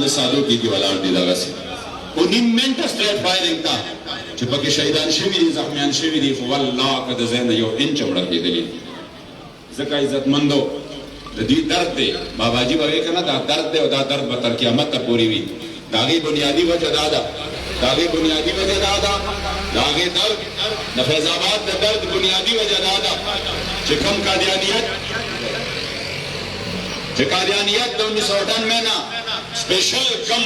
د سادو کې ولاړ دي دغه سي او نیم منټه سټریټ فایرینګ تا چې پکې شهیدان شوي دي زخمیان شوي دي خو والله که د ځای نه یو انچ هم ړنګېدلي ځکه عزتمندو د دوی درد دی باباجي به وایي که نه دا درد دی او دا درد به تر قیامته پورې وي د هغې بنیادي وجه دا ده د هغې بنیادي وجه دا ده د هغې درد د فیض آباد د درد بنیادي وجه دا ده چې کوم قادیانیت د 1998 نه سپیشل کم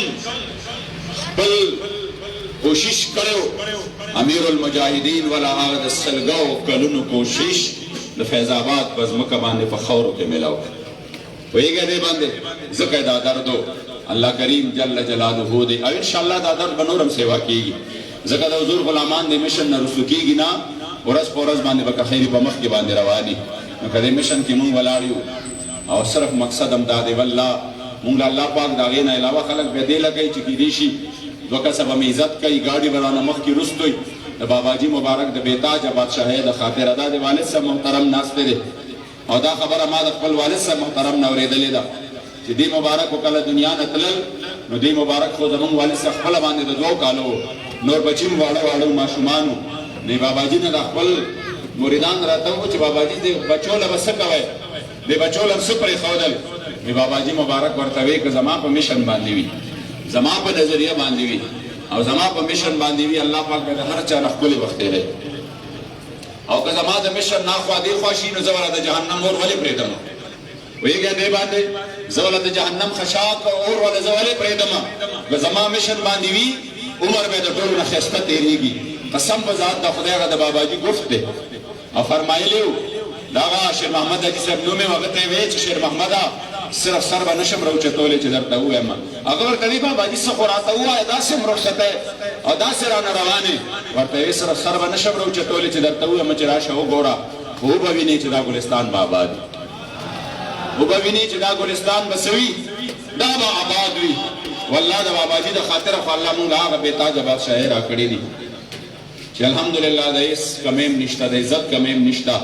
خپل کوشش کړو امیر المجاهدین ولا هغه د سلګاو کلونو کوشش د فیض آباد په ځمکه باندې په خاورو کې میلاو پوهېږئ دې باندې ځکه دا دردو الله کریم جل جلاله دی او انشاءالله دا درد به نور هم سیوا کېږي ځکه د حضور غلامان د مشن نه رسو کېږي نه ورځ په ورځ باندې به که خیري په مخ کې باندې رواني نو که دې مشن کې مونږ ولاړ یو او صرف مقصد هم دا دی والله مونږ الله پاک د هغې نه علاوه خلک بیا دې لګوي چې کیدای شي دوه کسه به مې عزت کوي ګاډي به رانه مخکې رستوي د باباجي مبارک د بېتاجه بادشاهۍ د خاطره دا د والد صاحب محترم ناستی دی او دا خبره ما د خپل والد صاحب محترم نه اورېدلې ده چې دې مبارک کله دنیا نه تلل نو دې مبارک خو زمونږ والد صاحب خپله باندې د 2 کالو نور بچي هم واړه واړه ماشومان وو نو باباجي نه د خپل مریدان راته وو چې باباجي دې بچو له به څه کوئ دې بچو له څه پرېښودل نو باباجي مبارک ورته وایي که زما په مشن باندې وي زما په نظریه باندې وي او زما په مشن باندې وي الله پاک به د هر چا نه ښکلې وختې دی او که زما د مشن ناخوا دې خوا شي نو زه به د جهنم اور ولې پرېږدم پوهېږئ دې باندې زه به د جهنم خشاک اور ولې زه ولې پرېږدم که زما مشن باندې وي عمر به د ټولو نه ښایسته تېرېږي قسم په ذات د خدای هغه د باباجي ګفت دی او فرمایلی وو د هغه شیر محمد حاجي صاحب نوم یې هغه ته یې ویې چې شیر محمده صرف سر به نشم راوچتولی چې درته ووایم هغه ورته وایي باباجي څه خو راته ووایه داسې هم رخصتی او داسې رانه روانې ورته وایي صرف سر به نشم راوچتولی چې درته ووایم چې راشه وګوره خو وبه وینې چې دا ګلستان به آباد وي وبه وینې چې دا ګلستان به څه وي دا به آباد وي والله د باباجي د خاطره خو الله مونږ هغه بېتاجه بادشاهۍ راکړې دي چې الحمدلله د هېڅ کمۍ هم نشته د عزت کمۍ هم نشته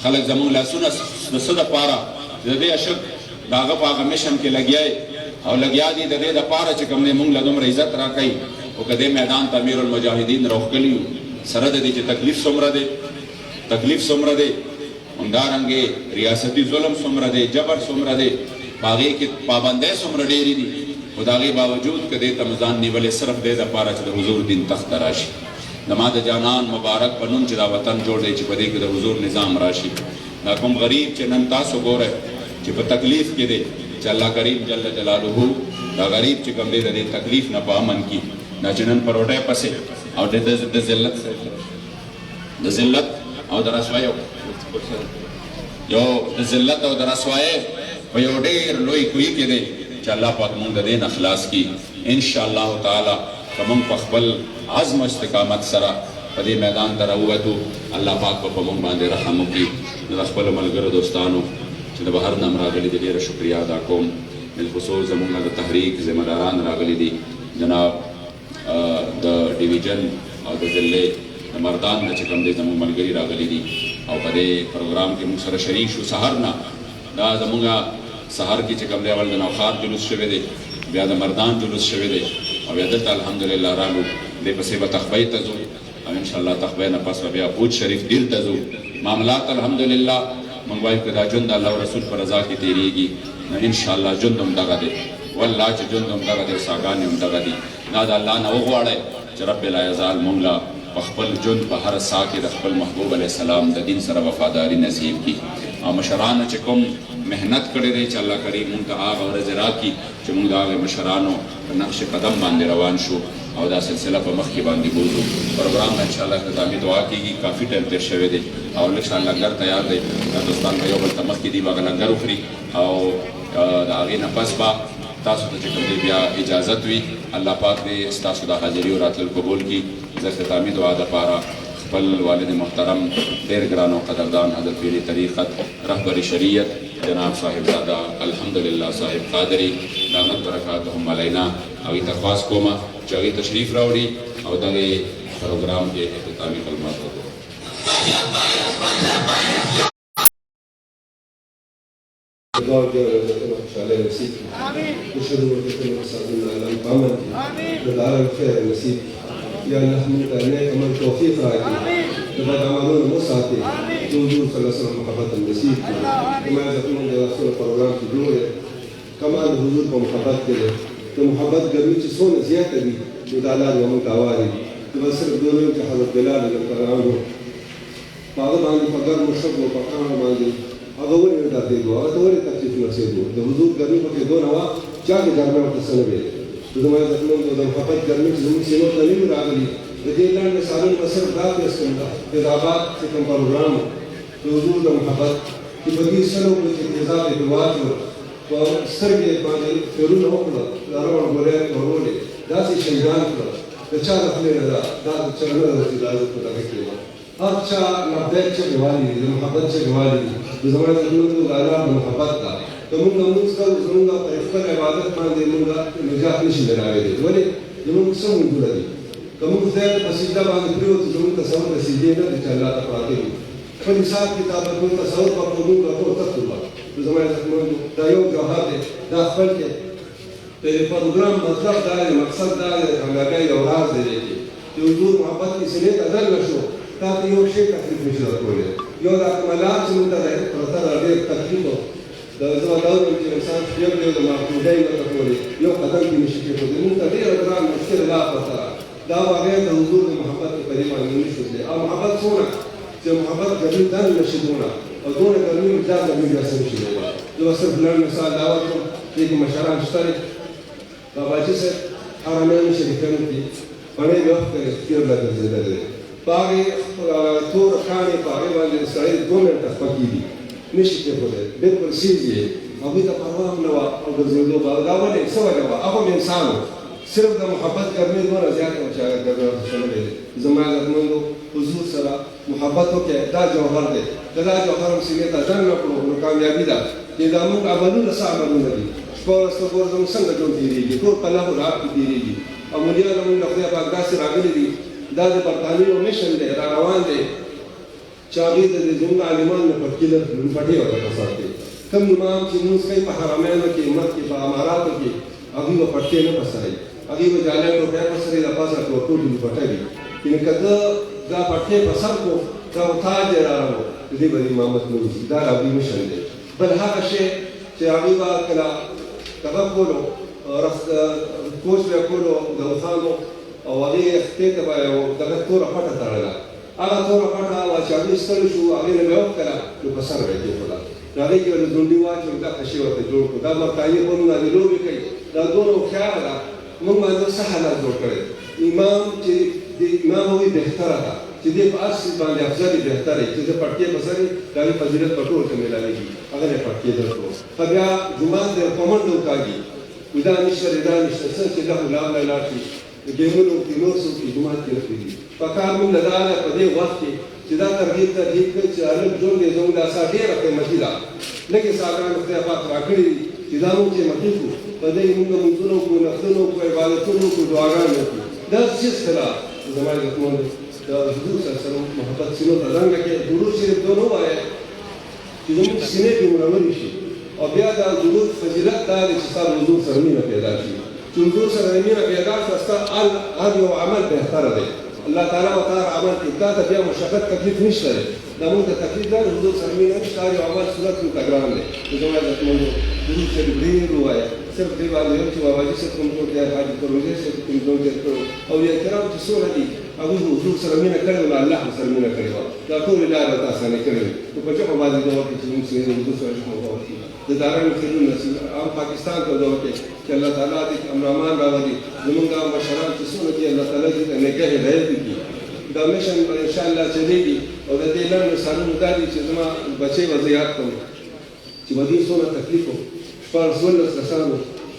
خلک زمونږ لاسونه د څه دپاره د دې اشک د هغه په هغه مشن کې لګیا او لګیا دي د دې دپاره چې کوم دی مونږ له دومره عزت راکوي او که دې میدان ته امیر المجاهدین راوښکلي یو سره د دې چې تکلیف څومره دی همدارنګې ریاستي ظلم څومره دی جبر څومره دی په هغې کې پابندۍ څومره ډېرې دي خو د هغې باوجود که دې ته مو ځان نیولی صرف دې دپاره چې د حضور دین تخت ته راشي د ما د جانان مبارک په نوم چې دا وطن جوړ دی چې په دې کې د حضور نظام راشي دا کوم غریب چې نن تاسو ګورئ چې په تکلیف کې دی چې الله کریم جل جلاله دا غریب چې کوم دی د دې تکلیف نه په امن کې دا چې نن پروټۍ پسې او د ذلت او د رسوایۍ او د رسوایۍ په یو ډېر لوی کوی کې دی چې الله پاک مونږ د دې نه خلاص کړي انشاءالله تعالی که مونږ په خپل عزم او استقامت سره په دې میدان ته راووتو الله پاک به په مونږ باندې رحم وکړي د خپلو ملګرو دوستانو چې د بهر نه هم راغلي دي ډېره شکریه ادا کوم بالخصوص زموږ د تحریک ذمه داران راغلي دي جناب د ډیویژن او د ضلعې د مردان نه چې کوم دی زموږ ملګري راغلي دي او په دې پروګرام کې موږ سره شریک شو سهار نه دا زموږ سهار کې چې کوم دی اول د نوخار جلوس شوی دی بیا د مردان جلوس شوی دی او بیا دلته الحمدلله رالو دې پسې به تخبۍ ته ځو او انشاءالله تخبۍ نه پس به بیا بوج شریف دیر ته ځو معاملات الحمدلله مونږ وایو که دا ژوند د الله او رسول په رضا کې تېرېږي نو انشاءالله ژوند هم دغه دی والله چې ژوند هم دغه دی او ساګانې هم دغه دي دا د الله نه وغواړئ چې رب العزال مونږ له په خپل ژوند په هره ساه کې د خپل محبوب علیه السلام د دین سره وفاداري نصیب کړي او مشرانو چې کوم محنت کړی دی چې الله کریم مونږ ته هغه ورځې راکړي چې مونږ د هغې مشرانو په نقش قدم باندې روان شو او دا سلسله په مخکې باندې بوزو پروګرام نه انشاءالله اختتامي دعا کېږي کافي ټایم تېر شوی دی او لږ شان لنګر تیار دی دا دوستان به یو بل ته مخکې دي به هغه لنګر وخوري او د هغې نه پس به تاسو ته چې کوم دی بیا اجازت وي الله پاک دې ستاسو د حاضري او راتلل قبول کړي زه اختتامي دعا دپاره خپل والد محترم ډېر ګران او قدردان حضرت پیر طریقت رهبر شریعت جناب صاحبزاده الحمدلله صاحب قادری دامت برکاتهم علینا هغې ته خواست کومه چې هغې تشریف راوړي او دغې پروګرام کې اختتامي کلمات وکړو دعا دیا رضا خوشحالی نصیب کی نشهد وکتنا سعدنا علم پامن کی دارا خیر نصیب کی یا اللہ من کا نیک عمل توفیق راکی بد عملون مساعدے جو حضور صلی اللہ علیہ وسلم محبت نصیب کی ہمارے زخموں کے رسول پروگرام کی جوڑے کمال حضور کو محبت کرے تو محبت گرمی چی سونے زیادہ دی مدالات ومن کاواری تو بس صرف دونوں کے حضرت بلال علیہ السلام ہو پاگا باندی پگر مشرق و پکان باندی اگر وہ نہیں ڈاتے دو اگر تو وہ تکلیف نصیب ہو تو حضور گرمی کو کہ دو نوا چاہ کے گرمی اور تسنبے تو ہمارے زخموں کو محبت گرمی چی زمین سینوت نبی میں راگلی رضی اللہ نے سالوں کا صرف داد اس کے اندر سے کم پروگرام تو حضور کا محبت کہ بدی سنوں کو اتضاب اتواد ہو و سرگے باندی فیرون ہوکلا دارون گولے کورولے داسی شیدان کلا دچا دخلے رضا داد چرنا رضی دازت کو تاکے اچھا نبدیک چه جوالی دی محبت چه جوالی دی زمانه زمانه تو غالب محبت دا تو من نموز کا زمانه پر افکار عبادت مان دی من نجات نشی بناوی دی ولی زمانه سم موجود دی کمو خدای پسیدہ باندې پریو ته زموږ تصور رسیدې نه چې الله تعالی پراته وي په حساب کتاب په تصور په موږ په تکتو زمانه زموږ دا یو جوهر دی دا خپل کې په پروګرام مطلب دا دی مقصد دا دی هغه یو راز دی چې حضور محبت کې سنت ادا نشو تاکہ یو شی تکلیف نشي راکولای یو د اکمالات چې موږ ته پرته ډېر تکلیف د زما دا چې انسان یو د معقولای نه راکولای یو قدم کې نشي کېدای موږ ته ډېر ګران مشکل لا پتا دا واقعا د حضور محبت په پریما نه نشو دي او محبت څونه چې محبت ګرځي دا نشي دونه او دونه ګرځي دا ګرځي دا څه شي دا صرف لړ مثال دا ورته چې مشران شته بابا چې حرمین شریفین دي باندې یو اختیار لګیدل باغی تور خانی باغی باندې سړی 2 منټه پکې دي نشي کېدای بالکل سیزي هغه ته پروا نه و او د زړه باغ دا ولې څه وجه و هغه انسان صرف د محبت ګرمي نور زیات او چا ګرځي شنه زمانه زمونږ حضور سره محبت وکړه دا جوهر دی دا جوهر هم سینې ته ځان نه کړو نو کامیابی ده چې دا موږ عملونه عملونه دي شپږ څلور زموږ څنګه جوړ کیږي ټول په لاره راځي کیږي او مليانو موږ خدای پاک داسې راغلي دي دا د برطانوي او مشن دی را روان دی چې هغې ته د زموږ عالمان نه پټکي پټې ورته ساتي کوم امام چې لمونځ کوي په حرمینو کې مت کې په اماراتو کې هغوی به پټکې نه پسوي هغوی به جالۍ روپۍ پسوي د پاسه ټوټې دې پټه وي یعنې که ده دا پټکې په سر کړو دا تاج یې راغلو د دې به د امامت نه وځي دا د هغوی مشن دی بل هغه شی چې هغوی به کله دغه کولو کوچ به یې کولو د اوښانو او هغې خپې ته به یو دغه توره پټه تړله هغه توره پټه وه چې هغې ستړي شو هغې نه به یې وکړله نو په سر به یې کېښوده نو هغې کې به د ځونډي واچوي دغه شی ورته جوړ کړو دا برطانیې به موږ باندې لوبې کوي دا دونه هوښیاره ده موږ باندې څه حالات جوړ کړی امام چې د امام هغوی بهتره ده چې دې په هر څیز باندې افضل یې بهتره وي چې د پټکې په سر یې د هغې فضیلت په ټول ته میلاوېږي هغه یې پټکې درکړو که بیا جومات دی په منډه وکاږي دا نشته دی دا نشته څه چې له لاړ لاړ شي ګیمونو کې نور څوک چې جومات کې رسېږي په کار موږ له دا په دې وخت کې چې دا ترغیب ترهیب کوي چې هلک ژوند دی زموږ دا سا ډېره قیمتي ده لږې ساګانې خدای پاک راکړي دي چې دا موږ قیمتي کړو په دې موږ لمونځونه وکړو نفلونه وکړو عبادتونه وکړو دعاګانې وکړو دا څیز خلا زما عزتمند د حضور صلی الله علیه وسلم محبت سینو ته زنګ کې درود شریف دونه ووایه چې زموږ سینې کې منورې شي او بیا دا درود فضیلت دا دی چې ستا د حضور سره مینه پیدا شي چې حضور سره مینه پیدا شوه ستا هر یو عمل بهتره دی الله تعالی به تا عمل کې تا ته بیا مشقت تکلیف نشته دی دا موږ ته تکلیف دا حضور سره مینه نشته هر یو عمل صورت موږ ته ګران دی نو زما عزتمندو درود شریف ډېر ووایه صرف دې باندې یم چې باباجي صاحب کوم جوړ دی حاجي پروژې صاحب کوم جوړ دی اولیاء کرام چې څومره دي هغوی حضور سره مینه کړې وه الله هم سره مینه کړې وه دا ټولې لارې ورته اسانه کړې وې نو په چغو باندې دا وکړي چې موږ سره حضور سره شکر وکړو د دارالعلوم خیرون نصیب عام پاکستان ته دا وکړي چې الله تعالی دې امن امان راولي زموږ هغه مشران چې څومره دي الله تعالی دې ته نېکه هدایت وکړي دا مشن به انشاءالله چلېږي او د دې لنډ مثالونو دا دي چې زما بچی به زه یاد کړم چې به دې څومره تکلیف و شپاړس 12 کسانو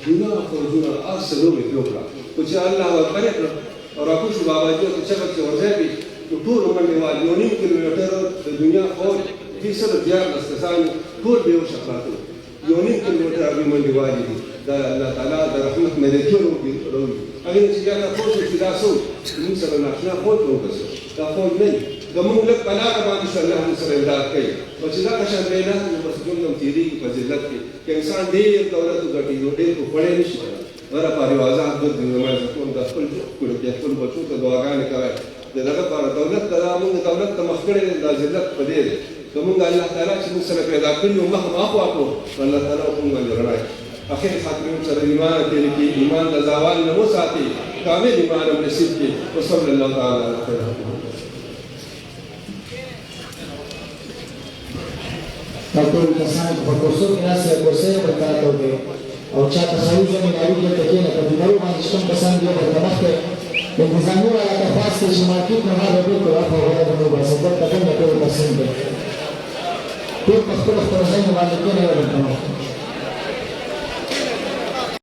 ګناه فوجونه هر څه لوبې پرې وکړه خو چې الله ورپرې کړه او راکوش شو باباجي ته چغه چې ورځی وي نو ټول منډې وال 1.5 کیلومتر د دنیا فوج دې سره 14 کسانو ټول بې هوښه پراته وو 1.5 کیلومتر هغوی منډې والې دي دا الله تعالی د رحمت ملکې راوړي هغې نه چې بیا دا پوه شو چې دا څه موږ سره ناشنا فوج راوبسو دا فوج نه وي زموږ لږ په لاره باندې چې الله موږ سره امداد کوي او چې دغه شان دی نه نو بس ژوند هم تېرېږي په ذلت کې که انسان ډېر دولت وګټي نو ډېر خو خوړی نه شي هره پارې آزاد ګرځي زما زکون د خپل کړو کې خپل بچو ته دعاګانې کوي د دغه لپاره دولت ته دا موږ دولت ته مخ کړی دا ذلت په دې دی که موږ الله تعالی چې موږ سره پیدا کړي وو مخ اخوا کړو الله تعالی موږ باندې رڼا اخر خاتمه سره ایمان تیرې کې ایمان د زوال نه وساتي کامل ایمان هم نصیب کړي وصلی الله تعالی علیه وسلم ټول کسان په کورسو کې ناست یا کورسۍ ورکاته وکړي او چا تصاویر ځینې معلوم دلته کښېنه په بیمارو باندې چې کوم کسان دي ورته مخکې انتظامي والا درخواست دی چې مارکېټ نه هغه بېرته راپه غوره د وباسي دلته کوم د ټول تصمیم دی ټول په خپلو خپلو ځایونو باندې کښېنئ ورته مخکې